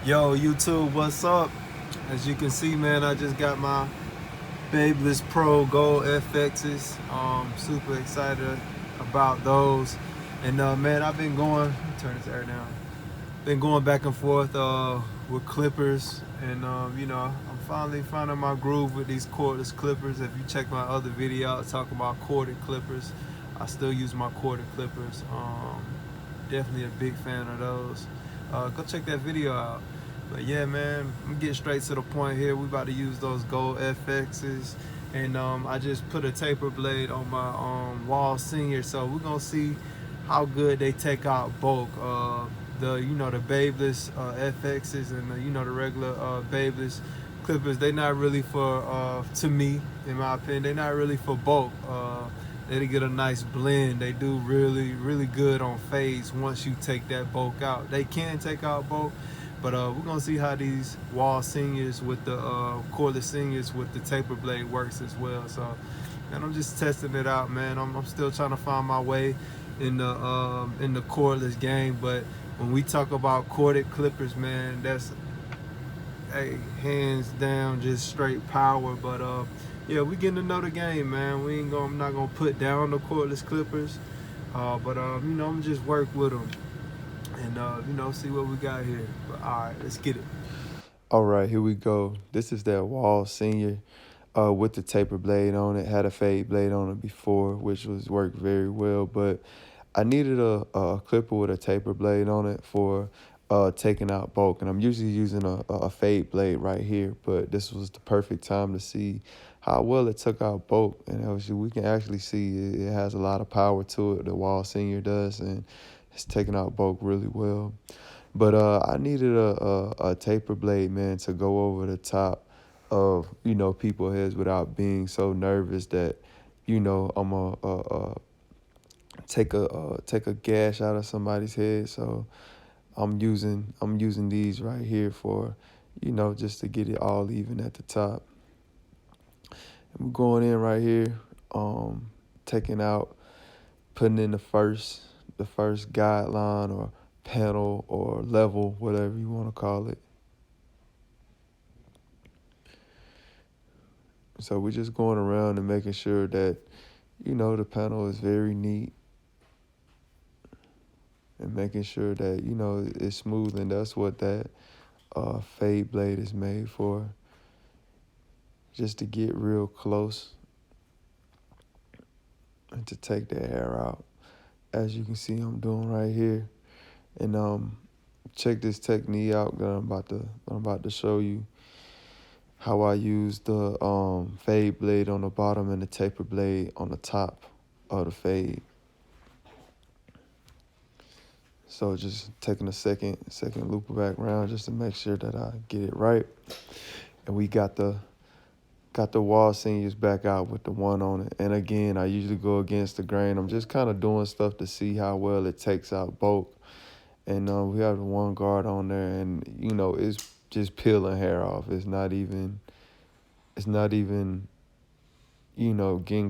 Yo, YouTube, what's up? As you can see, man, I just got my Babyliss Pro Gold FXs. Super excited about those. And man, I've been going. Let me turn this air down. Been going back and forth with clippers, and I'm finally finding my groove with these cordless clippers. If you check my other video out talking about corded clippers, I still use my corded clippers. Definitely a big fan of those. Go check that video out. But yeah, man, I'm getting straight to the point here. We about to use those gold FXs, and I just put a taper blade on my wall senior, so we're gonna see how good they take out bulk. The Babyliss FXs and the regular Babyliss clippers, they not really for to me, in my opinion, they not really for bulk. They get a nice blend. They do really good on fades once you take that bulk out. They can take out bulk, but we're gonna see how these wall seniors with the cordless seniors with the taper blade works as well. So, and I'm just testing it out, man. I'm still trying to find my way in the cordless game, but when we talk about corded clippers, man, that's hands down just straight power. But yeah, we getting to know the game, man. I'm not gonna put down the cordless clippers, but I'm just work with them and see what we got here. But all right, let's get it. All right, here we go. This is that Wall Senior with the taper blade on it. Had a fade blade on it before, which was worked very well. But I needed a clipper with a taper blade on it for taking out bulk. And I'm usually using a fade blade right here. But this was the perfect time to see how well it took out bulk. And actually, we can actually see it has a lot of power to it. The Wall Senior does. And it's taking out bulk really well. But I needed a taper blade, man, to go over the top of, people's heads without being so nervous that, I'm a take a gash out of somebody's head. So I'm using these right here for, just to get it all even at the top. I'm going in right here, taking out, putting in the first guideline or panel or level, whatever you want to call it. So we're just going around and making sure that, the panel is very neat and making sure that, it's smooth. And that's what that fade blade is made for, just to get real close and to take the hair out. As you can see, I'm doing right here. And check this technique out that I'm about to show you. How I use the fade blade on the bottom and the taper blade on the top of the fade. So just taking a second loop back around just to make sure that I get it right. And we got the wall seniors back out with the one on it. And again, I usually go against the grain. I'm just kind of doing stuff to see how well it takes out bulk. And we have the one guard on there, and it's just peeling hair off. It's not even getting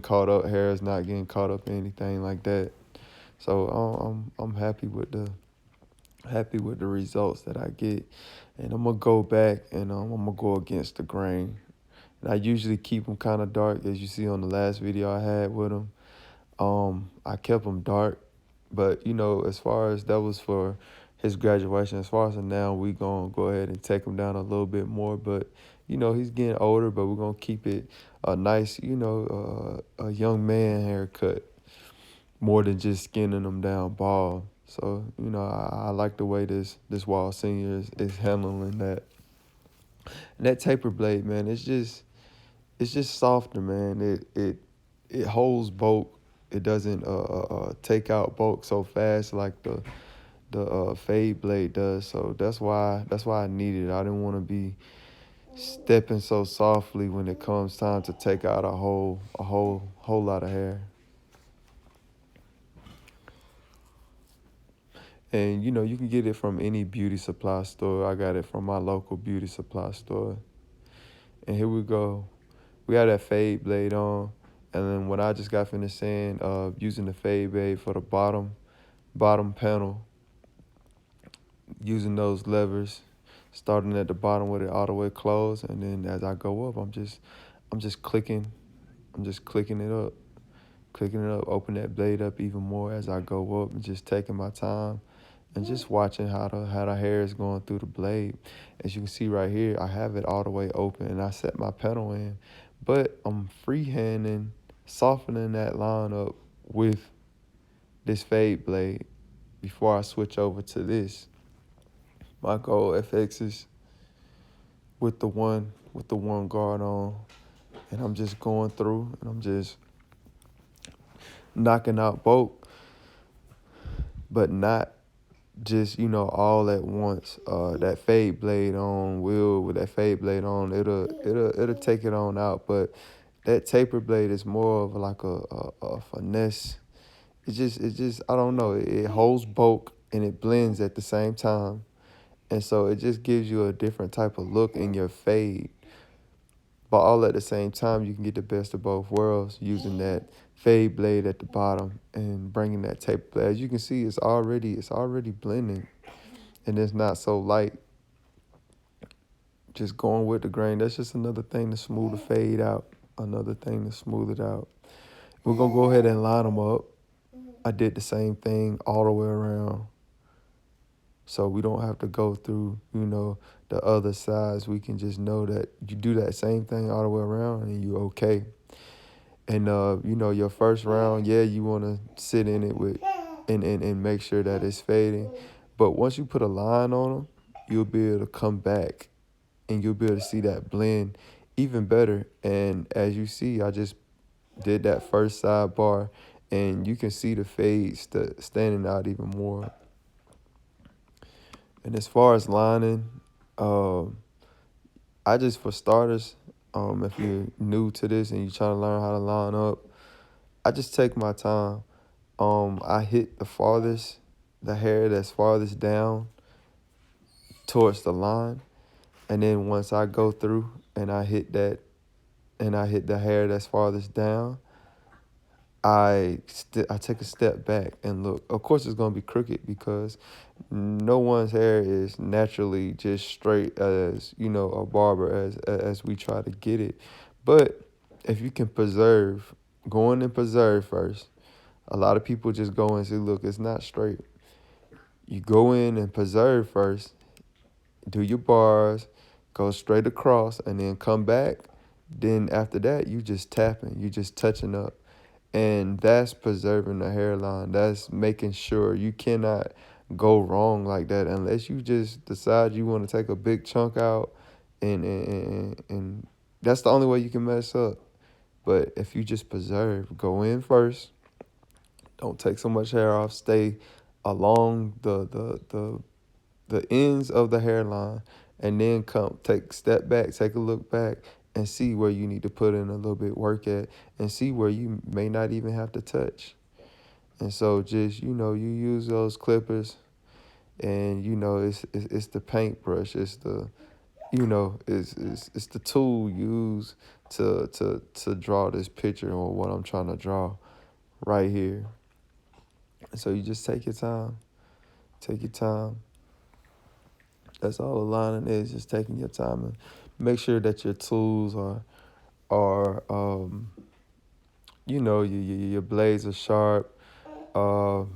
caught up. Hair is not getting caught up in anything like that. So I'm happy with the results that I get, and I'm gonna go back and I'm gonna go against the grain. And I usually keep them kind of dark, as you see on the last video I had with them. I kept them dark, but as far as that was for his graduation, as far as now, we gonna go ahead and take him down a little bit more. But he's getting older, but we're gonna keep it a nice, a young man haircut more than just skinning him down bald. So I like the way this Wall Senior is handling that. And that taper blade, man, it's just softer, man. It holds bulk. It doesn't take out bulk so fast like the fade blade does. So that's why I needed it. I didn't want to be stepping so softly when it comes time to take out a whole lot of hair. And you can get it from any beauty supply store. I got it from my local beauty supply store. And here we go. We had that fade blade on. And then when I just got finished saying, using the fade blade for the bottom panel, using those levers starting at the bottom with it all the way closed, and then as I go up, I'm just clicking it up, open that blade up even more as I go up, and just taking my time and just watching how the hair is going through the blade. As you can see right here, I have it all the way open, and I set my pedal in, but I'm freehanding, softening that line up with this fade blade before I switch over to this. My Gold FXs with the one guard on, and I'm just going through and I'm just knocking out bulk, but not just, all at once. That fade blade on will with that fade blade on, it'll take it on out. But that taper blade is more of like a finesse. It just I don't know. It holds bulk and it blends at the same time, and so it just gives you a different type of look in your fade. But all at the same time, you can get the best of both worlds using that fade blade at the bottom and bringing that taper blade. As you can see, it's already blending, and it's not so light. Just going with the grain. That's just another thing to smooth the fade out. Another thing to smooth it out. We're gonna go ahead and line them up. I did the same thing all the way around, so we don't have to go through, the other sides. We can just know that you do that same thing all the way around and you're okay. And your first round, yeah, you want to sit in it with and make sure that it's fading. But once you put a line on them, you'll be able to come back and you'll be able to see that blend even better. And as you see, I just did that first sidebar, and you can see the fades standing out even more. And as far as lining, um, I just, for starters, if you're new to this and you're trying to learn how to line up, I just take my time. I hit the hair that's farthest down towards the line, and then once I go through and I hit the hair that's farthest down, I take a step back and look. Of course, it's gonna be crooked because no one's hair is naturally just straight as a barber as we try to get it. But if you can go in and preserve first. A lot of people just go and say, look, it's not straight. You go in and preserve first, do your bars, go straight across, and then come back. Then after that, you just tapping, you just touching up. And that's preserving the hairline. That's making sure you cannot go wrong like that unless you just decide you want to take a big chunk out, and that's the only way you can mess up. But if you just preserve, go in first, don't take so much hair off, stay along the ends of the hairline, and then step back, take a look back, and see where you need to put in a little bit work at, and see where you may not even have to touch. And so just, you use those clippers, and it's the paintbrush, it's the it's the tool used to draw this picture or what I'm trying to draw right here. And so you just take your time. Take your time. That's all the lining is, just taking your time, and make sure that your tools are your blades are sharp.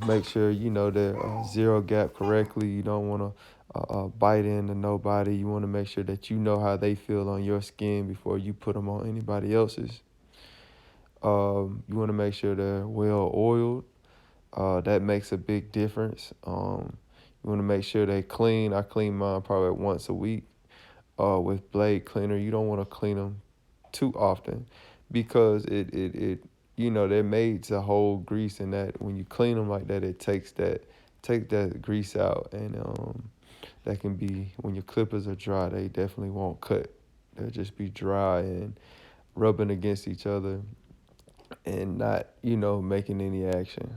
Make sure they're zero gap correctly. You don't want to bite into nobody. You want to make sure that you know how they feel on your skin before you put them on anybody else's. You want to make sure they're well oiled. That makes a big difference. You want to make sure they clean. I clean mine probably once a week with blade cleaner. You don't want to clean them too often because they're made to hold grease, and that when you clean them like that, it take that grease out, and that can be, when your clippers are dry, they definitely won't cut. They'll just be dry and rubbing against each other and not making any action.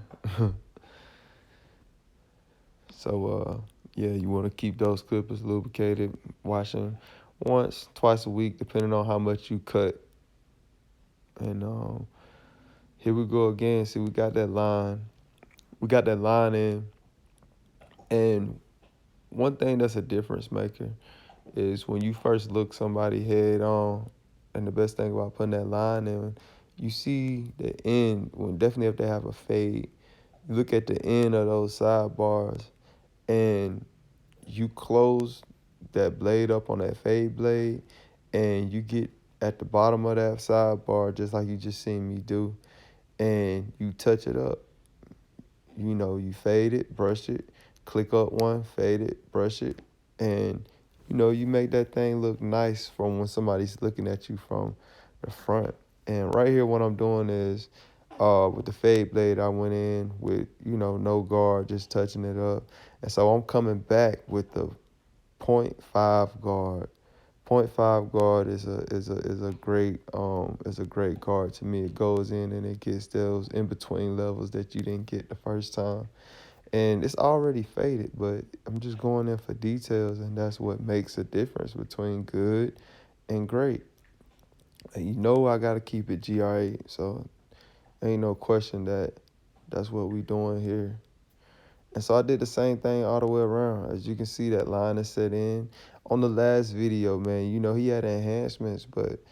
So, yeah, you want to keep those clippers lubricated, washing once, twice a week, depending on how much you cut. And here we go again. See, we got that line. We got that line in. And one thing that's a difference maker is when you first look somebody head on, and the best thing about putting that line in, you see the end, when definitely if they have a fade, you look at the end of those sidebars and you close that blade up on that fade blade and you get at the bottom of that sidebar just like you just seen me do, and you touch it up. You know, you fade it, brush it, click up one, fade it, brush it, and you know, you make that thing look nice from when somebody's looking at you from the front. And right here, what I'm doing is, with the fade blade, I went in with, you know, no guard, just touching it up. And so I'm coming back with the .5 guard. .5 guard is a great guard to me. It goes in and it gets those in between levels that you didn't get the first time. And it's already faded, but I'm just going in for details, and that's what makes a difference between good and great. And you know I gotta keep it GRA, so ain't no question that that's what we doing here. And so I did the same thing all the way around. As you can see, that line is set in. On the last video, man, you know, he had enhancements, but,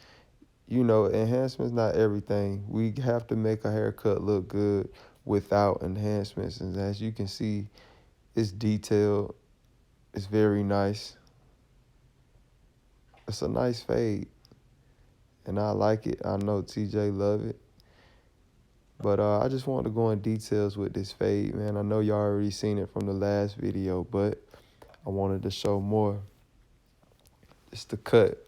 you know, enhancements not everything. We have to make a haircut look good without enhancements. And as you can see, it's detailed. It's very nice. It's a nice fade, and I like it. I know TJ love it. But I just wanted to go in details with this fade, man. I know y'all already seen it from the last video, but I wanted to show more. It's the cut.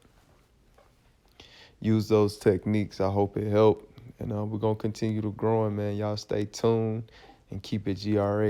Use those techniques. I hope it helped. And we're going to continue to growing, man. Y'all stay tuned and keep it GRA.